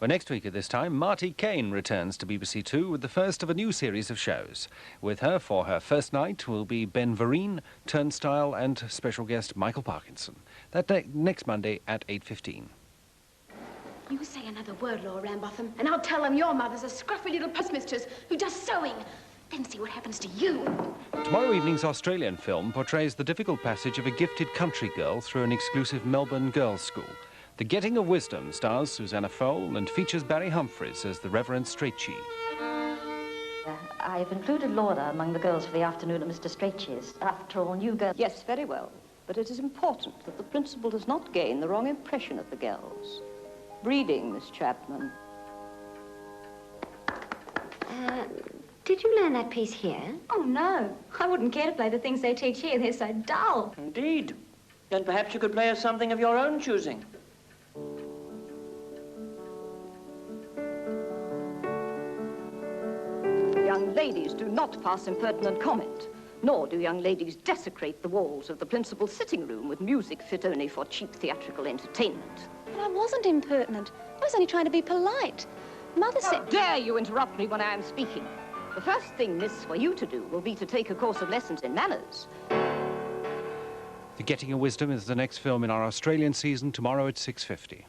Well, next week at this time, Marty Kane returns to BBC2 with the first of a new series of shows. With her for her first night will be Ben Vereen, Turnstile and special guest Michael Parkinson. That day, next Monday at 8:15. You say another word, Laura Rambotham, and I'll tell them your mother's a scruffy little postmistress who does sewing. Then see what happens to you. Tomorrow evening's Australian film portrays the difficult passage of a gifted country girl through an exclusive Melbourne girls' school. The Getting of Wisdom stars Susanna Foale and features Barry Humphries as the Reverend Strachey. I've included Laura among the girls for the afternoon at Mr. Strachey's. After all, new girls... Yes, very well. But it is important that the principal does not gain the wrong impression of the girls. Breeding, Miss Chapman. Did you learn that piece here? Oh, no. I wouldn't care to play the things they teach here. They're so dull. Indeed. Then perhaps you could play us something of your own choosing. Young ladies do not pass impertinent comment, nor do young ladies desecrate the walls of the principal's sitting room with music fit only for cheap theatrical entertainment. But I wasn't impertinent. I was only trying to be polite. Mother said... How dare you interrupt me when I am speaking? The first thing, miss, for you to do will be to take a course of lessons in manners. The Getting of Wisdom is the next film in our Australian season, tomorrow at 6:50.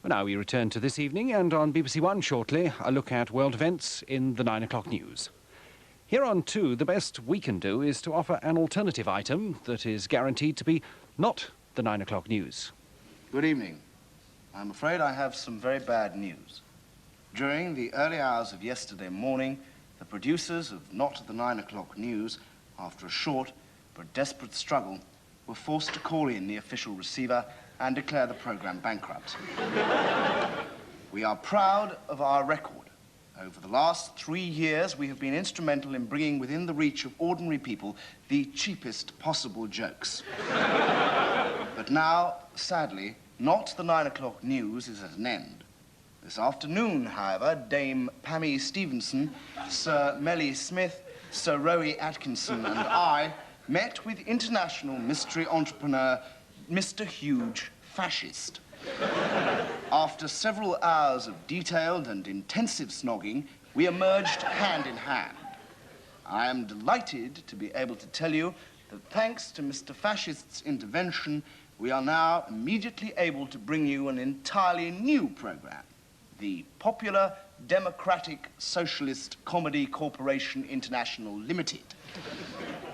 Well, now we return to this evening, and on BBC1 shortly, a look at world events in the 9 o'clock news. Here on 2, the best we can do is to offer an alternative item that is guaranteed to be not the 9 o'clock news. Good evening. I'm afraid I have some very bad news. During the early hours of yesterday morning, the producers of Not the 9 o'clock news, after a short but desperate struggle, were forced to call in the official receiver and declare the programme bankrupt. We are proud of our record. Over the last 3 years, we have been instrumental in bringing within the reach of ordinary people the cheapest possible jokes. But now, sadly, Not the 9 o'clock news is at an end. This afternoon, however, Dame Pammy Stevenson, Sir Melly Smith, Sir Rowie Atkinson and I met with international mystery entrepreneur Mr. Huge Fascist. After several hours of detailed and intensive snogging, we emerged hand in hand. I am delighted to be able to tell you that thanks to Mr. Fascist's intervention, we are now immediately able to bring you an entirely new programme, the Popular Democratic Socialist Comedy Corporation International Limited.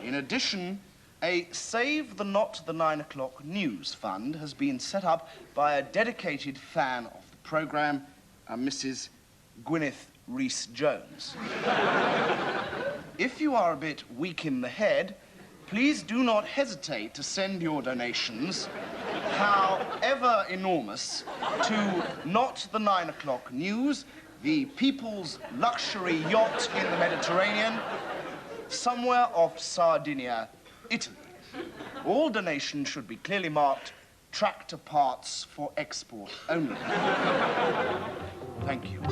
In addition, a Save the Not the 9 o'clock news fund has been set up by a dedicated fan of the programme, Mrs. Gwyneth Rhys-Jones. If you are a bit weak in the head, please do not hesitate to send your donations, however enormous, to Not the 9 o'clock news, the people's luxury yacht in the Mediterranean, somewhere off Sardinia, Italy. All donations should be clearly marked tractor parts for export only. Thank you.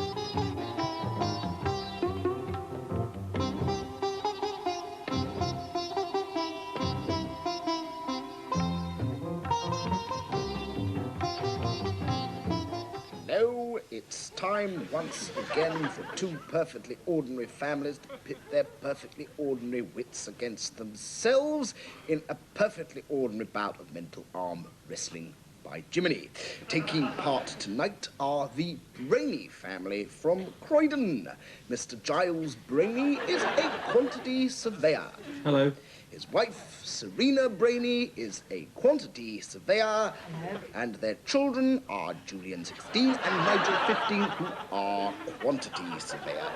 Hello, it's time once again for two perfectly ordinary families to pit their perfectly ordinary wits against themselves in a perfectly ordinary bout of mental arm wrestling by Jiminy. Taking part tonight are the Brainy family from Croydon. Mr. Giles Brainy is a quantity surveyor. Hello. His wife, Serena Brainy, is a quantity surveyor. Hello. And their children are Julian, 16, and Nigel, 15, who are quantity surveyors.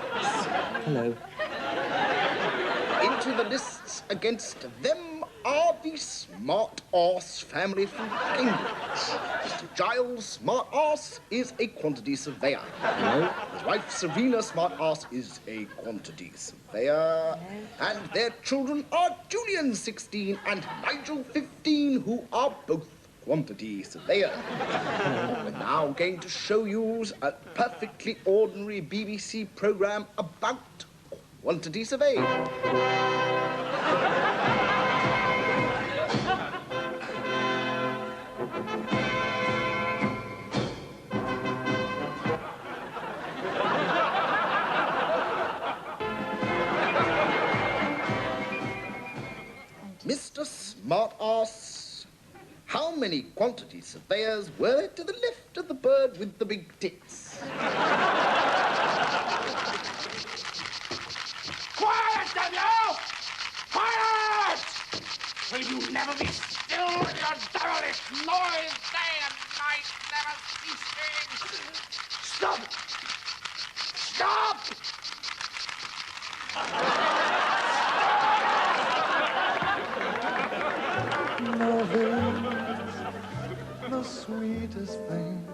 Hello. Into the lists against them are the Smart Arse family from Cambridge. Mr. Giles Smart Arse is a quantity surveyor. Hello. His wife, Serena Smart Arse, is a quantity surveyor. And their children are Julian, 16, and Nigel, 15, who are both quantity surveyor. We're now going to show you a perfectly ordinary BBC programme about quantity surveying. asks, how many quantity surveyors were to the left of the bird with the big tits? Quiet, damn you! Quiet! Will you never be still with your devilish noise, day and night, never ceasing? Stop! Stop! Love is the sweetest thing.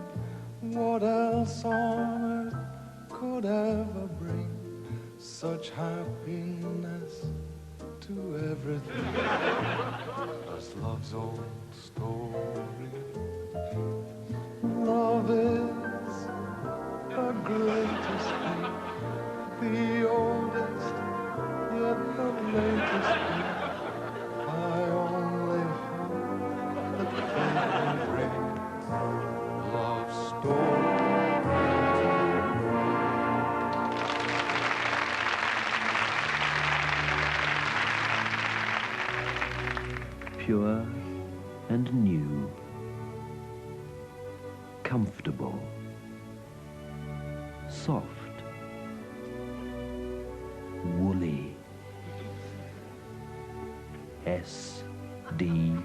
What else on earth could ever bring such happiness to everything? As love's old story. Love is the greatest thing, the oldest, yet the latest thing. I only hope that fate will bring love story. Pure and new, comfortable, soft, woolly. SDP.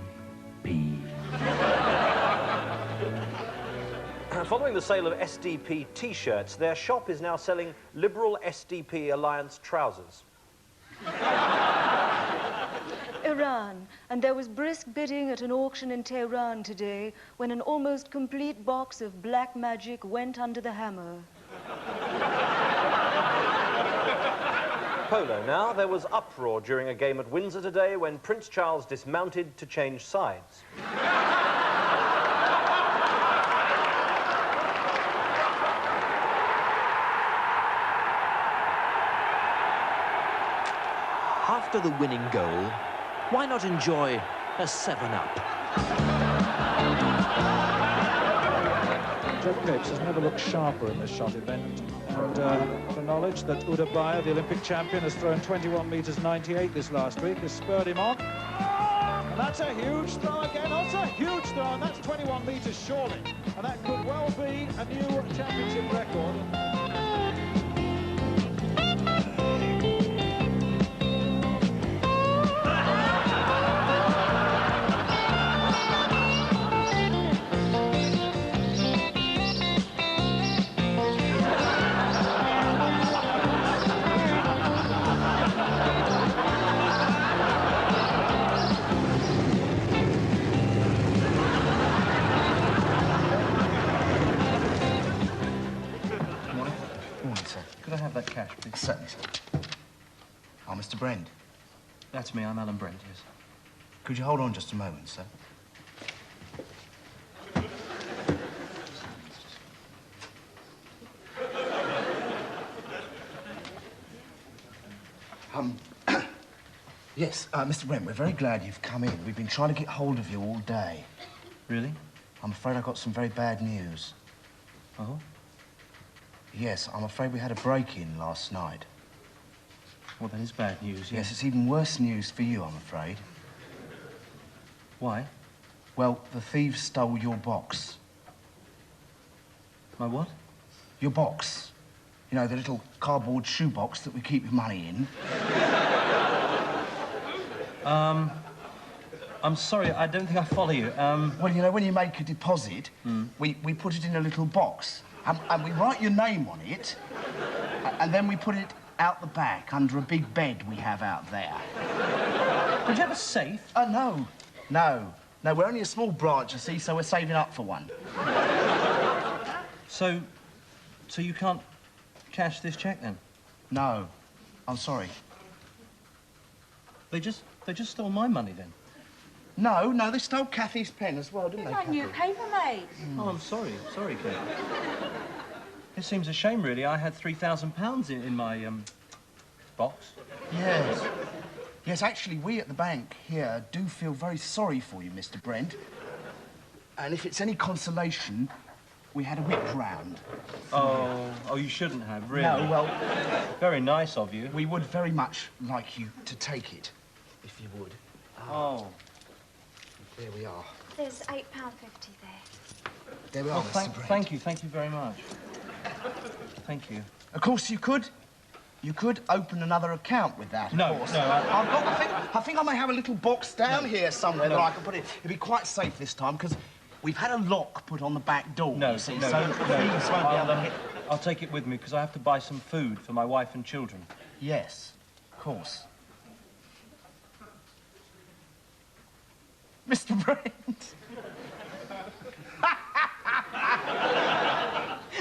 Following the sale of SDP T-shirts, their shop is now selling Liberal SDP Alliance trousers. Iran, and there was brisk bidding at an auction in Tehran today when an almost complete box of black magic went under the hammer. Polo now. There was uproar during a game at Windsor today when Prince Charles dismounted to change sides. After the winning goal, why not enjoy a 7-Up? Djokovic has never looked sharper in this shot event. And the knowledge that Udabaya, the Olympic champion, has thrown 21 metres 98 this last week, has spurred him on. And that's a huge throw again. That's a huge throw, and that's 21 metres surely. And that could well be a new championship record. Cash, please. Certainly, sir. Oh, Mr. Brent. That's me. I'm Alan Brent, yes. Could you hold on just a moment, sir? Yes, Mr. Brent, we're very glad you've come in. We've been trying to get hold of you all day. Really? I'm afraid I've got some very bad news. Oh? Yes, I'm afraid we had a break-in last night. Well, that is bad news, Yes, it's even worse news for you, I'm afraid. Why? Well, the thieves stole your box. My what? Your box. You know, the little cardboard shoebox that we keep your money in. I'm sorry, I don't think I follow you. Well, you know, when you make a deposit, we put it in a little box. And we write your name on it, and then we put it out the back under a big bed we have out there. Did you have a safe? No. No, we're only a small branch, you see, so we're saving up for one. So you can't cash this cheque, then? No. I'm sorry. They just stole my money, then? No, they stole Kathy's pen as well, didn't they, Like new paper, mate. Oh, I'm sorry. Sorry, Kate. It seems a shame, really. I had £3,000 in my, box. Yes. Yes, actually, we at the bank here do feel very sorry for you, Mr. Brent. And if it's any consolation, we had a whip round. Oh, you shouldn't have, really. No, well... Very nice of you. We would very much like you to take it, if you would. Oh. There we are. There's £8.50 there. There we are, Mr. Brent. Thank you very much. Thank you. Of course you could. You could open another account with that, of course. I think I may have a little box down here somewhere that I can put it. It'll be quite safe this time, because we've had a lock put on the back door, you see, so thieves won't be able to hit... I'll take it with me, because I have to buy some food for my wife and children. Yes, of course. Mr. Brent.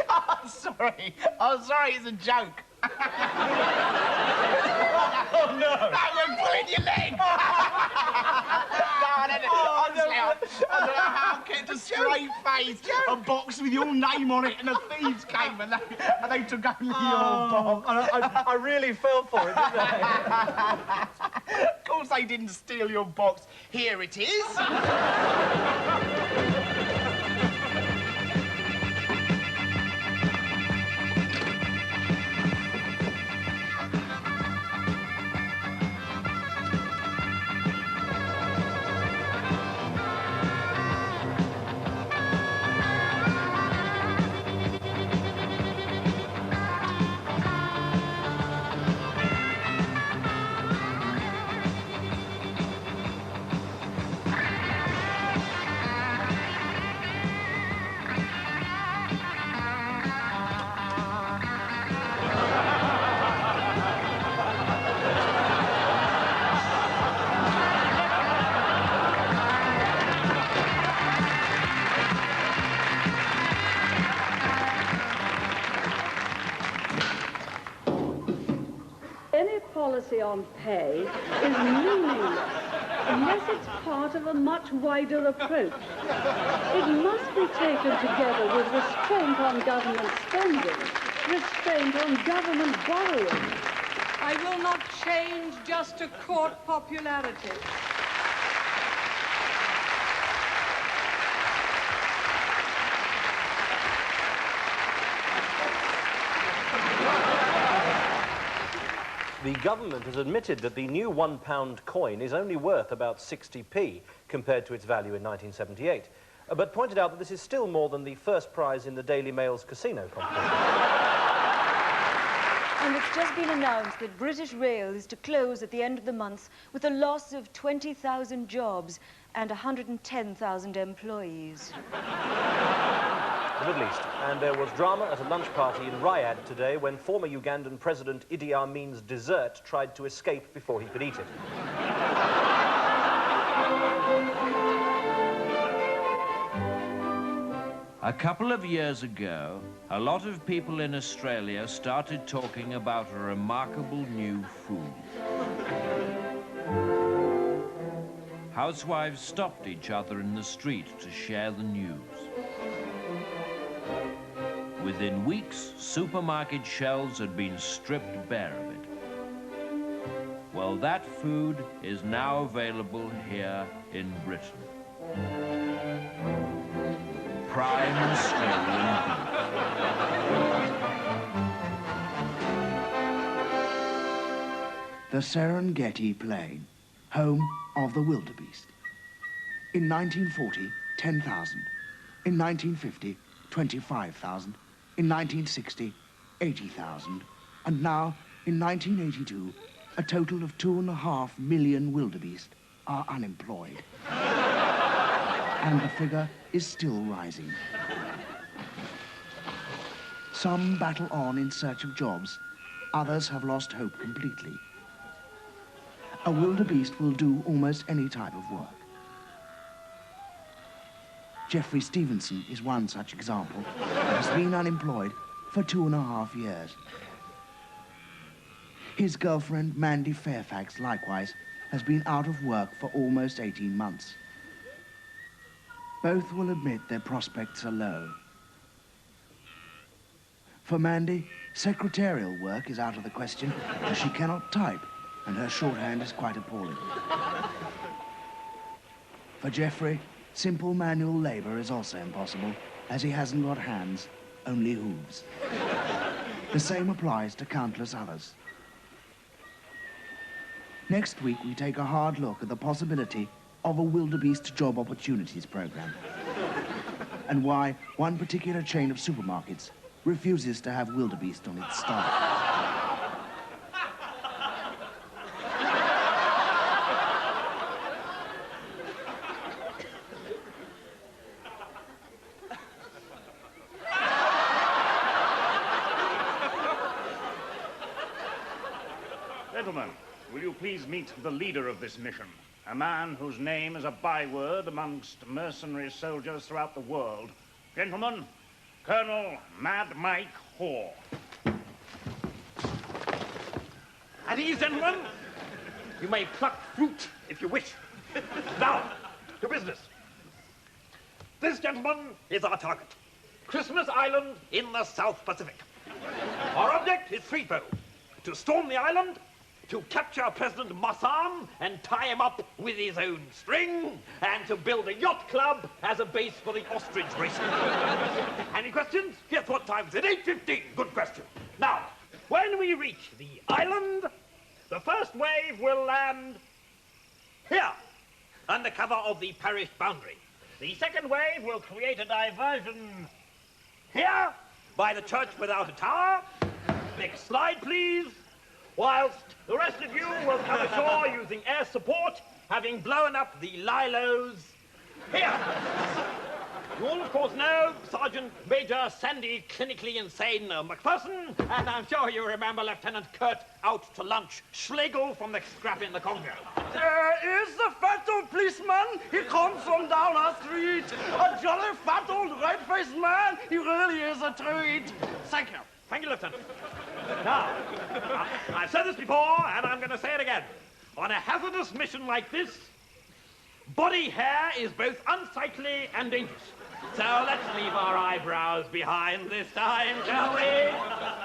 I'm sorry. It's a joke. Oh, no! That went pulling your leg! No, honestly, I don't know how I kept a straight face, a box with your name on it, and the thieves came and they took only your box. I really fell for it, didn't I? Of course they didn't steal your box. Here it is. Policy on pay is meaningless unless it's part of a much wider approach. It must be taken together with restraint on government spending, restraint on government borrowing. I will not change just to court popularity. The government has admitted that the new £1 coin is only worth about 60p compared to its value in 1978, but pointed out that this is still more than the first prize in the Daily Mail's casino competition. And it's just been announced that British Rail is to close at the end of the month with a loss of 20,000 jobs and 110,000 employees. The Middle East. And there was drama at a lunch party in Riyadh today when former Ugandan President Idi Amin's dessert tried to escape before he could eat it. A couple of years ago, a lot of people in Australia started talking about a remarkable new food. Housewives stopped each other in the street to share the news. Within weeks, supermarket shelves had been stripped bare of it. Well, that food is now available here in Britain. Prime Australian beef. The Serengeti Plain, home of the wildebeest. In 1940, 10,000. In 1950, 25,000. In 1960, 80,000. And now, in 1982, a total of 2.5 million wildebeest are unemployed. And the figure is still rising. Some battle on in search of jobs. Others have lost hope completely. A wildebeest will do almost any type of work. Geoffrey Stevenson is one such example and has been unemployed for 2.5 years. His girlfriend, Mandy Fairfax, likewise, has been out of work for almost 18 months. Both will admit their prospects are low. For Mandy, secretarial work is out of the question as she cannot type and her shorthand is quite appalling. For Geoffrey, simple manual labor is also impossible, as he hasn't got hands, only hooves. The same applies to countless others. Next week, we take a hard look at the possibility of a wildebeest job opportunities program, and why one particular chain of supermarkets refuses to have wildebeest on its staff. Gentlemen, will you please meet the leader of this mission? A man whose name is a byword amongst mercenary soldiers throughout the world. Gentlemen, Colonel Mad Mike Hoare. At ease, gentlemen. You may pluck fruit if you wish. Now, to business. This, gentlemen, is our target. Christmas Island in the South Pacific. Our object is threefold. To storm the island, to capture President Massam and tie him up with his own string, and to build a yacht club as a base for the ostrich racing. Any questions? Guess what time is it? 8:15. Good question. Now, when we reach the island, the first wave will land here, under cover of the parish boundary. The second wave will create a diversion here, by the church without a tower. Next slide, please. Whilst the rest of you will come ashore using air support, having blown up the lilos here. You all, of course, know Sergeant Major Sandy Clinically Insane McPherson, and I'm sure you remember Lieutenant Kurt out to lunch Schlegel from the scrap in the Congo. There is the fat old policeman. He comes from down our street. A jolly fat old red-faced man. He really is a treat. Thank you. Thank you, Lieutenant. Now, I've said this before, and I'm going to say it again. On a hazardous mission like this, body hair is both unsightly and dangerous. So let's leave our eyebrows behind this time, shall we?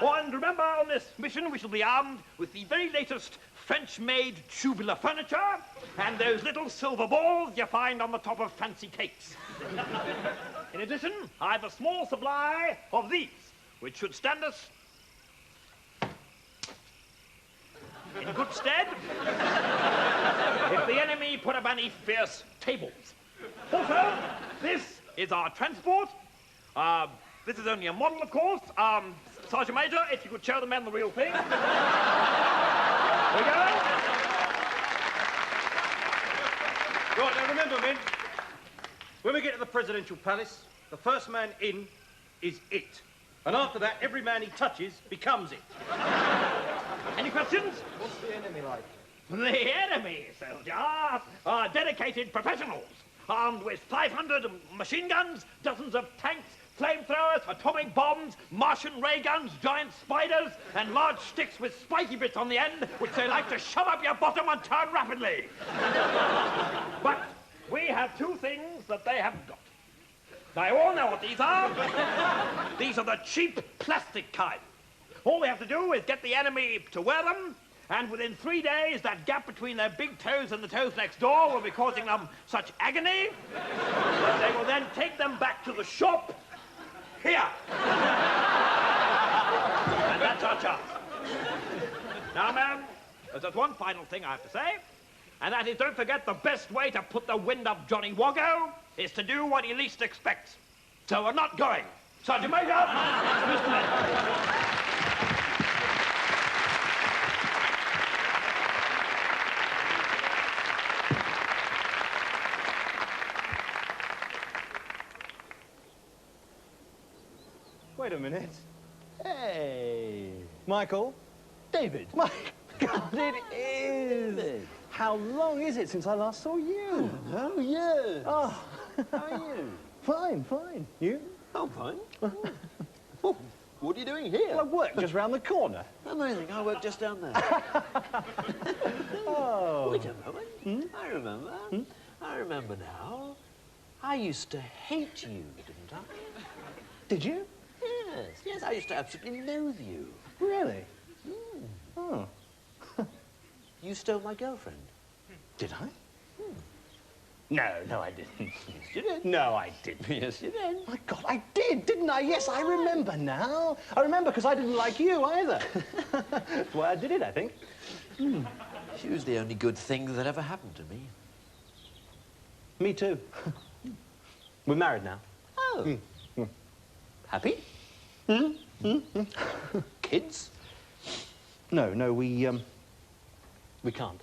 And remember, on this mission, we shall be armed with the very latest French-made tubular furniture and those little silver balls you find on the top of fancy cakes. In addition, I have a small supply of these, which should stand us in good stead if the enemy put up any fierce tables. Also, this is our transport. This is only a model, of course. Sergeant Major, if you could show the men the real thing. There we go. Right, now remember, men, when we get to the presidential palace, the first man in is it. And after that, every man he touches becomes it. Any questions? What's the enemy like? The enemy, soldier, are dedicated professionals, armed with 500 machine guns, dozens of tanks, flamethrowers, atomic bombs, Martian ray guns, giant spiders, and large sticks with spiky bits on the end, which they like to shove up your bottom and turn rapidly. But we have two things that they haven't got. Now, you all know what these are. These are the cheap plastic kind. All we have to do is get the enemy to wear them, and within 3 days, that gap between their big toes and the toes next door will be causing them such agony that they will then take them back to the shop here. And that's our chance. Now, ma'am, there's just one final thing I have to say, and that is, don't forget, the best way to put the wind up Johnny Woggo is to do what he least expects. So we're not going. Sergeant Major, Mr. Major. Wait a minute. Hey. Michael. David. My God, it is. How long is it since I last saw you? Oh, yes. Oh. How are you? Fine, fine. You? I'm fine. Oh, what are you doing here? Well, I work just round the corner. Amazing. I work just down there. Oh. Wait a moment. I remember. I remember now. I used to hate you, didn't I? Did you? Yes, yes, I used to absolutely loathe you. Really? Oh. You stole my girlfriend. Did I? No, I didn't. Yes, you did. No, I didn't. Yes, you did. My God, I did, didn't I? Yes, I remember now. I remember because I didn't like you either. That's why I did it, I think. She was the only good thing that ever happened to me. Me too. We're married now. Oh. Happy? Kids? No, we can't.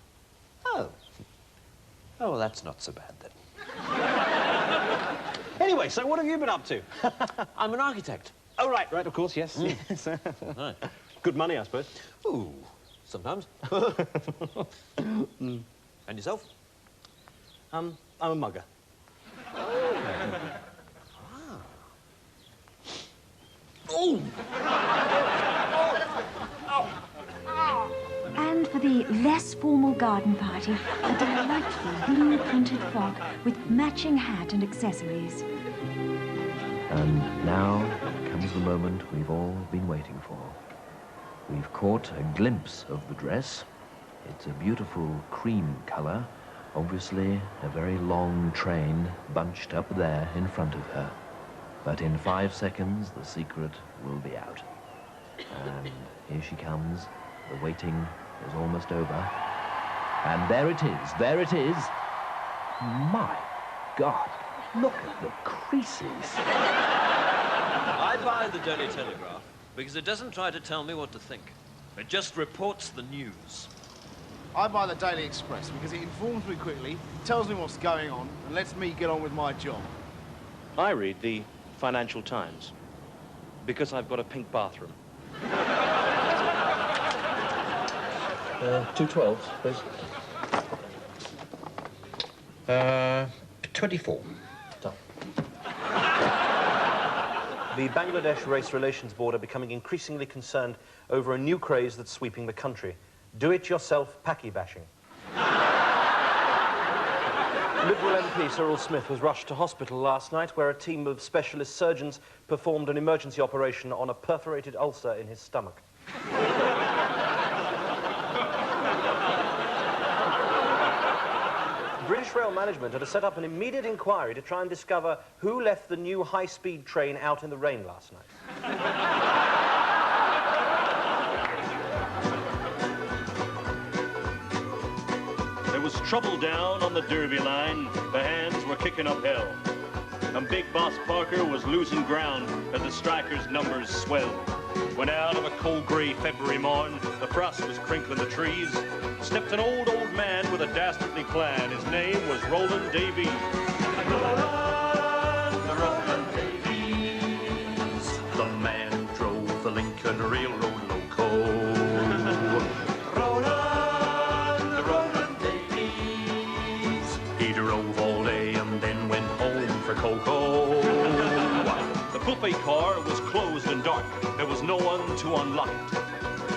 Oh. Oh, well, that's not so bad then. Anyway, so what have you been up to? I'm an architect. Oh, right, of course, yes. Yes. Right. Good money, I suppose. Ooh, sometimes. And yourself? I'm a mugger. Oh! And for the less formal garden party, a delightful blue printed frock with matching hat and accessories. And now comes the moment we've all been waiting for. We've caught a glimpse of the dress. It's a beautiful cream color, obviously a very long train bunched up there in front of her. But in 5 seconds, the secret will be out. And here she comes. The waiting is almost over. And there it is. My God, look at the creases. I buy the Daily Telegraph because it doesn't try to tell me what to think. It just reports the news. I buy the Daily Express because it informs me quickly, tells me what's going on, and lets me get on with my job. I read the Financial Times because I've got a pink bathroom. 2 12s, please. 24. The Bangladesh Race Relations Board are becoming increasingly concerned over a new craze that's sweeping the country. Do-it-yourself packy bashing. Liberal MP Cyril Smith was rushed to hospital last night where a team of specialist surgeons performed an emergency operation on a perforated ulcer in his stomach. British Rail management had set up an immediate inquiry to try and discover who left the new high-speed train out in the rain last night. There was trouble down on the Derby line. The hands were kicking up hell. And Big Boss Parker was losing ground as the strikers' numbers swelled. When out of a cold grey February morn, the frost was crinkling the trees, stepped an old man with a dastardly plan. His name was Roland Davies. Roland Davies, the man who drove the Lincoln Railroad loco. Roland Davies, he drove all day and then went home for cocoa. The buffet car was closed and dark. There was no one to unlock it.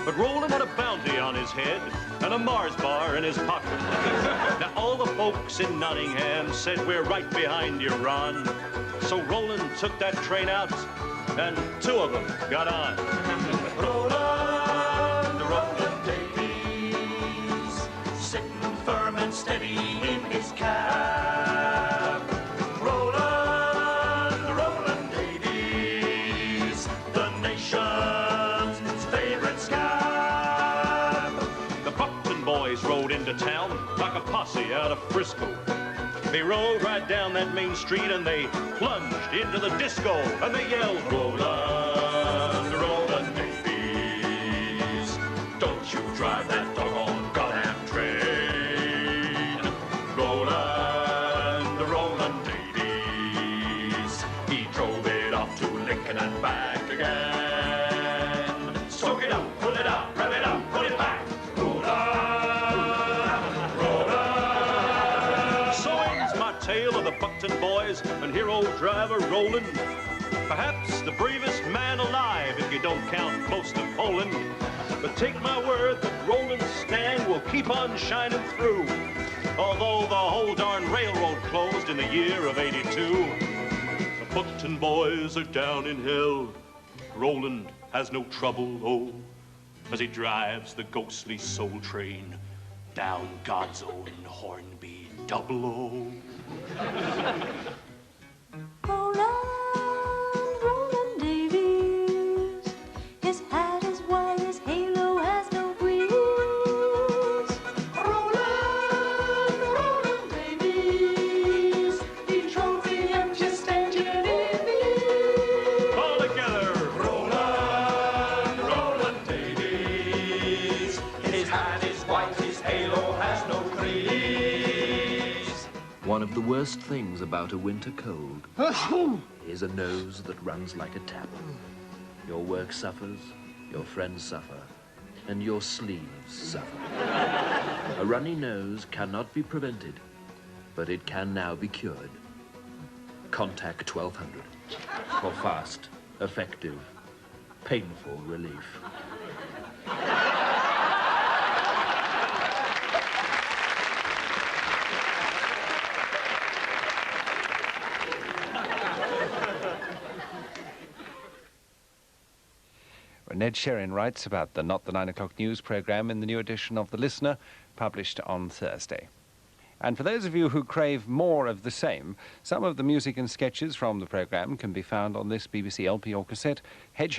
But Roland had a bounty on his head and a Mars bar in his pocket. Now all the folks in Nottingham said, we're right behind you, Ron. So Roland took that train out and 2 of them got on. Roland Davies, sitting firm and steady in his cab. Roland Davies, the nation's favorite scab. The Buckton boys rode into town like a posse out of Frisco. They rode right down that main street and they plunged into the disco and they yelled, Roland Davies, don't you drive that doggone goddamn train. Roland Davies, he drove it off to Lincoln and back again. Soak it up, pull it out, rev it up, put it back. So ends my tale of the Buckton boys and hero driver Roland. Perhaps the bravest man alive if you don't count close to Poland. But take my word that Roland's stand will keep on shining through. Although the whole darn railroad closed in the year of '82. The Buckton boys are down in hell. Roland has no trouble, oh, as he drives the ghostly soul train down God's own Hornby 00. Roland Davies, his hat is white, his halo has no breeze. Roland Davies, worst things about a winter cold is a nose that runs like a tap. Your work suffers, your friends suffer, and your sleeves suffer. A runny nose cannot be prevented, but it can now be cured. Contact 1200 for fast, effective, painful relief. Ned Sherin writes about the Not the 9 o'clock news programme in the new edition of The Listener, published on Thursday. And for those of you who crave more of the same, some of the music and sketches from the programme can be found on this BBC LP or cassette, Hedgehog